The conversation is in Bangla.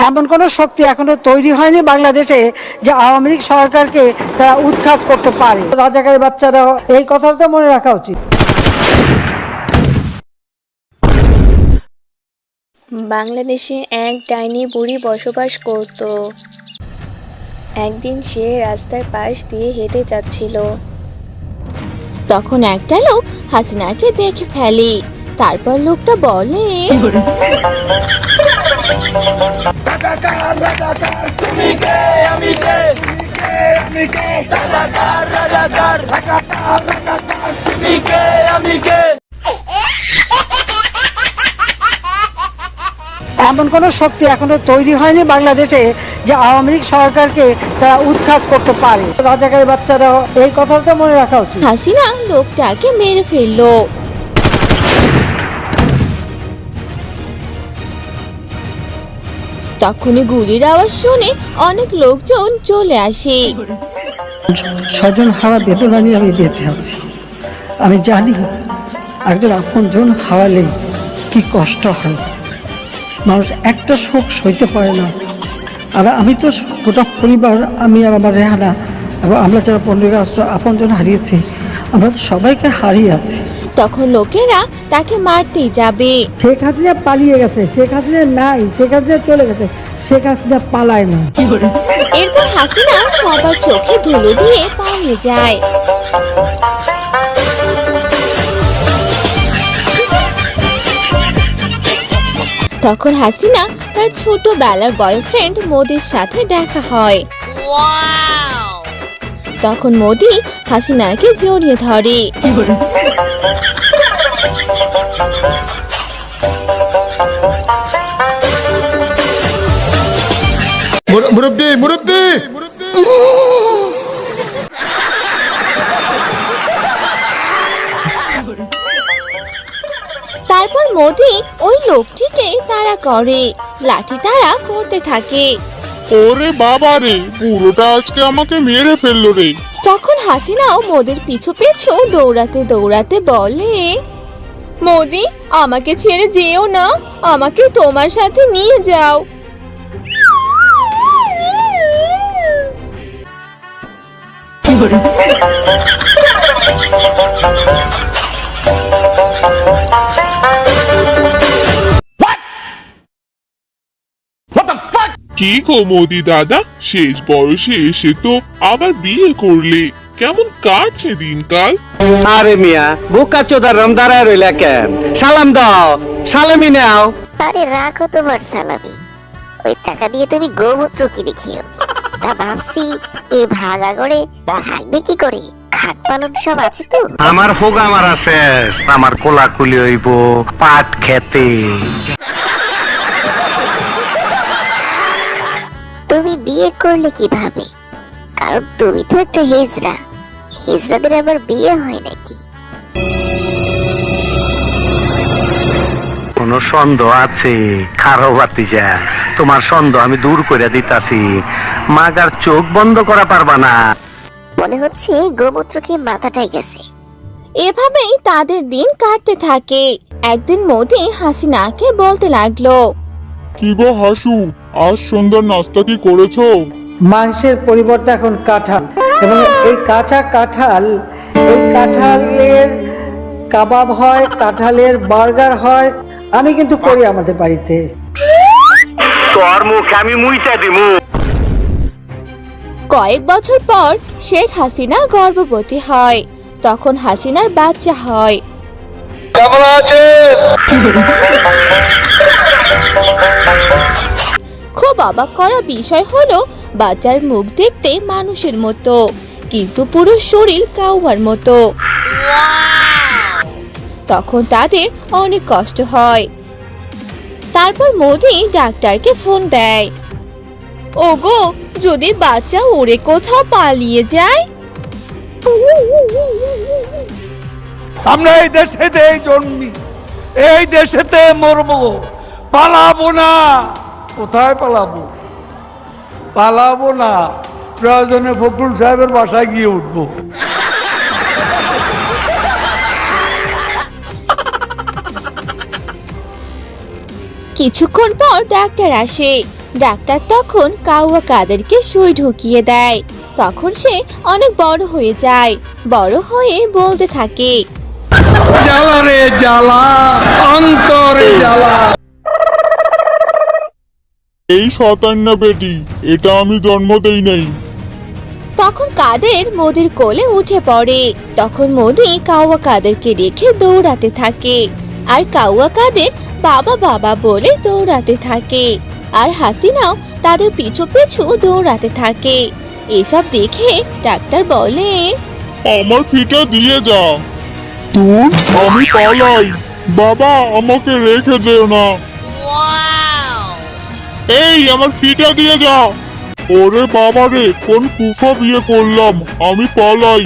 এমন কোনো শক্তি এখনো তৈরি হয়নি বাংলাদেশে যে আওয়ামী লীগ সরকারকে তারা উৎখাত করতে পারে। রাজাকারের বাচ্চারা এই কথাটা মনে রাখা উচিত। বাংলাদেশে এক ডাইনি বুড়ি বসবাস করত। একদিন সে রাস্তার পাশ দিয়ে হেঁটে যাচ্ছিল। তখন একটা লোক হাসিনাকে দেখে ফেলে। তারপর লোকটা বলে, এমন কোনো শক্তি এখনো তৈরি হয়নি বাংলাদেশে যে আওয়ামী লীগ সরকারকে তারা উৎখাত করতে পারে। রাজাকারের বাচ্চারা এই কথাটা মনে রাখা উচিত। হাসিনা লোকটাকে মেরে ফেললো। তখনই গুলির আওয়াজ শুনে অনেক লোকজন চলে আসে। স্বজন হারা বেদনা নিয়ে আমি বেঁচে আছি। আমি জানি একজন আপনজন হারালে কি কষ্ট হয়, মানুষ একটা শোক সইতে পারে না। আর আমি তো গোটা পরিবার, আমি আর আমার রেহানা এবং আমরা যারা 15 আগস্ট আপনজন হারিয়েছি, আমরা তো সবাইকে হারিয়ে আছি। তখন লোকেরা তাকে মারতেই যাবে। শেখ হাসিনা পালিয়ে গেছে, শেখ হাসিনা নাই, শেখ হাসিনা চলে গেছে, শেখ হাসিনা পালায় না। এরপর হাসিনা সবার চোখে ধুলো দিয়ে পালিয়ে যায়। তখন হাসিনা তার ছোটবেলার বয়ফ্রেন্ড মোদির সাথে দেখা হয়। তখন মোদি হাসিনাকে জড়িয়ে ধরে। মুরব্বি মুরব্বি তারপর মোদি ওই লোকটিকে তাড়া করে, লাঠি তাড়া করতে থাকে। ওরে বাবা রে, পুরোটা আজকে আমাকে মেরে ফেললো রে। তখন হাসিনাও মোদির পিছু পিছু দৌড়াতে দৌড়াতে বলে, মোদি আমাকে ছেড়ে যেও না, আমাকে তোমার সাথে নিয়ে যাও। কি গো মোদি দাদা, শেষ বয়সে এসে তো আবার বিয়ে করলে, কেমন কাটছে দিনকাল? আরে মিয়া বোকা চোদার রম দাঁড়ায় রইলা কেন? সালাম দাও, সালামি নাও। আরে রাখো তোমার সালামি, ওই টাকা দিয়ে তুমি গোমূত্র কিনে খেও। তা ভাবছি এই ভাগা করে ভাগবে কি করে, খাট পালন সব আছে তো। আমার হোগা মারা শেষ, আমার কোলাকুলি হইব পাট খেতে। তুমি বিয়ে করলে কিভাবে? কারণ তুমি তো একটা হিজড়া, হিজড়াদের আবার বিয়ে হয় নাকি? কোন সন্দেহ আছে? খারো বাতিজা, তোমার সন্দেহ আমি দূর করে দিতাছি। মাগার চোখ বন্ধ করা পারবা না। মনে হচ্ছে গোমূত্র খেয়ে মাথাটাই গেছে। এভাবেই তাদের দিন কাটতে থাকে। একদিন মোদি হাসিনাকে বলতে লাগলো, কি গো হাসু, আজ সন্ধ্যার নাস্তা কি করেছো? মাংসের পরিবর্তে এখন কাঁঠাল, এবং এই কাঁচা কাঁঠাল, এই কাঁঠালের কাবাব হয়, কাঁঠালের বার্গার হয়। আমি কিন্তু করি আমাদের বাড়িতে। তোর মুখ আমি মুইটা দিমু। কয়েক বছর পর শেখ হাসিনা গর্ভবতী হয়। তখন হাসিনার বাচ্চা হয়। খুব অবাক করা বিষয় হলো, বাচ্চার মুখ দেখতে মানুষের মতো, কিন্তু পুরো শরীর কাউয়ার মতো। তখন তাদের অনেক কষ্ট হয়। তারপর মোদি ডাক্তারকে ফোন দেয়। ওগো, যদি বাচ্চা উড়ে কোথাও পালিয়ে যায়? আমরা এই দেশেতেই জন্মি, এই দেশেতে মরবো, পালাবো না। কোথায় পালাবো? পালাবো না, প্রয়োজনে ফখরুল সাহেবের বাসায় গিয়ে উঠবো। কিছুক্ষণ পর ডাক্তার আসে। ডাক্তার তখন কাউয়া কাদেরকে সুই ঢুকিয়ে দেয়। তখন সে অনেক বড় হয়ে যায়, বড় হয়ে বলতে থাকে, জ্বালা রে জ্বালা, অন্তরে জ্বালা। এই শতান্য বেটি, এটা আমি জন্ম দেই নাই। তখন কাদের মোদির কোলে উঠে পড়ে। তখন মোদি কাউয়া কাদেরকে রেখে দৌড়াতে থাকে, আর কাউয়া কাদের বাবা বাবা বলে দৌড়াতে থাকে, আর হাসিনাও তাদের পিছু পিছু দৌড়াতে থাকে। এসব দেখে ডাক্তার বলে, আমার ফিটা দিয়ে যা। তুই, আমি পালাই। বাবা, আমাকে রেখে যেও না। এই, আমার ফিটা দিয়ে যা। ওরে বাবা রে, কোন কুফা বিয়ে করলাম, আমি পালাই।